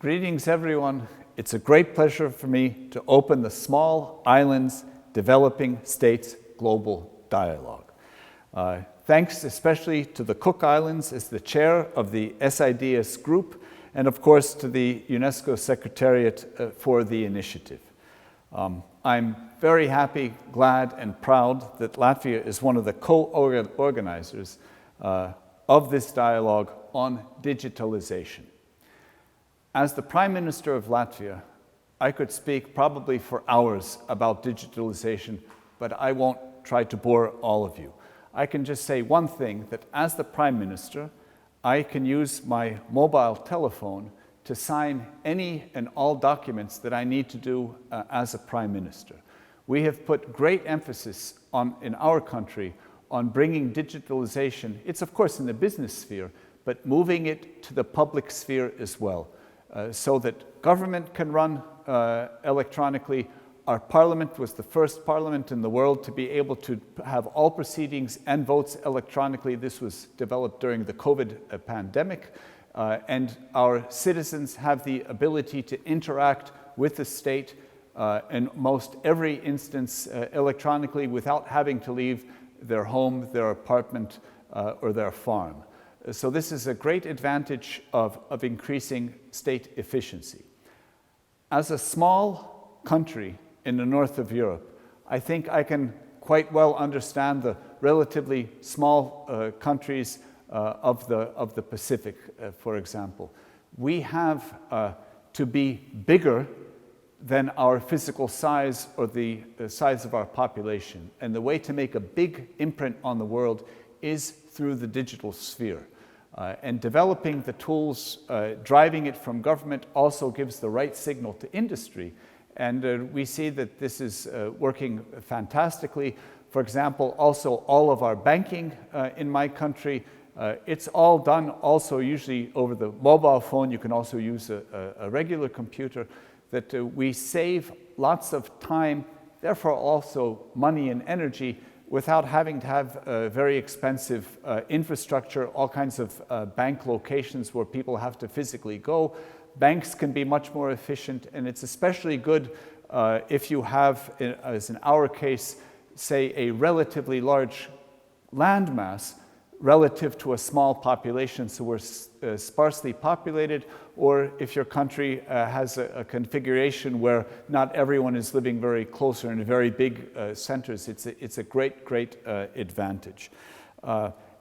Greetings, everyone. It's a great pleasure for me to open the Small Islands Developing States Global Dialogue. Thanks especially to the Cook Islands as the chair of the SIDS group, and of course to the UNESCO Secretariat for the initiative. I'm very happy, glad, and proud that Latvia is one of the co-organizers of this dialogue on digitalization. As the Prime Minister of Latvia, I could speak probably for hours about digitalization, but I won't try to bore all of you. I can just say one thing, that as the Prime Minister, I can use my mobile telephone to sign any and all documents that I need to do as a Prime Minister. We have put great emphasis in our country on bringing digitalization, it's of course in the business sphere, but moving it to the public sphere as well. So that government can run electronically. Our parliament was the first parliament in the world to be able to have all proceedings and votes electronically. This was developed during the COVID pandemic. And our citizens have the ability to interact with the state in most every instance electronically without having to leave their home, their apartment, or their farm. So this is a great advantage of increasing state efficiency. As a small country in the north of Europe, I think I can quite well understand the relatively small countries of the Pacific, for example. We have to be bigger than our physical size or the size of our population. And the way to make a big imprint on the world is through the digital sphere. And developing the tools, driving it from government also gives the right signal to industry. And we see that this is working fantastically. For example, also all of our banking in my country, it's all done also usually over the mobile phone. You can also use a regular computer, that we save lots of time, therefore also money and energy, without having to have very expensive infrastructure, all kinds of bank locations where people have to physically go. Banks can be much more efficient, and it's especially good if you have, as in our case, say a relatively large landmass relative to a small population, so we're sparsely populated, or if your country has a configuration where not everyone is living very close or in very big centers, it's a great advantage.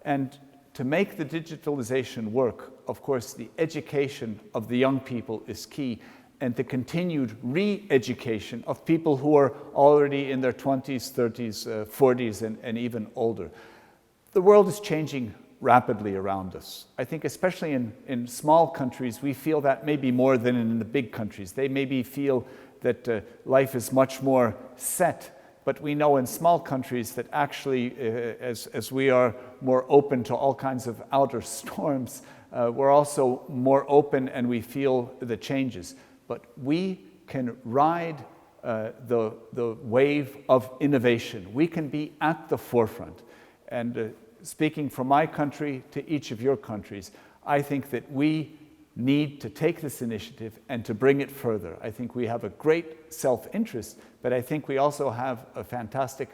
And to make the digitalization work, of course, the education of the young people is key, and the continued re-education of people who are already in their 20s, 30s, 40s, and even older. The world is changing rapidly around us. I think especially in small countries, we feel that maybe more than in the big countries. They maybe feel that life is much more set, but we know in small countries that actually, as we are more open to all kinds of outer storms, we're also more open and we feel the changes. But we can ride the wave of innovation. We can be at the forefront. And speaking from my country to each of your countries, I think that we need to take this initiative and to bring it further. I think we have a great self-interest, but I think we also have a fantastic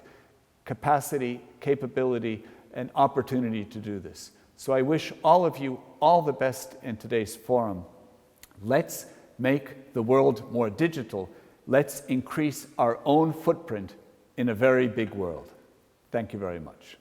capacity, capability, and opportunity to do this. So I wish all of you all the best in today's forum. Let's make the world more digital. Let's increase our own footprint in a very big world. Thank you very much.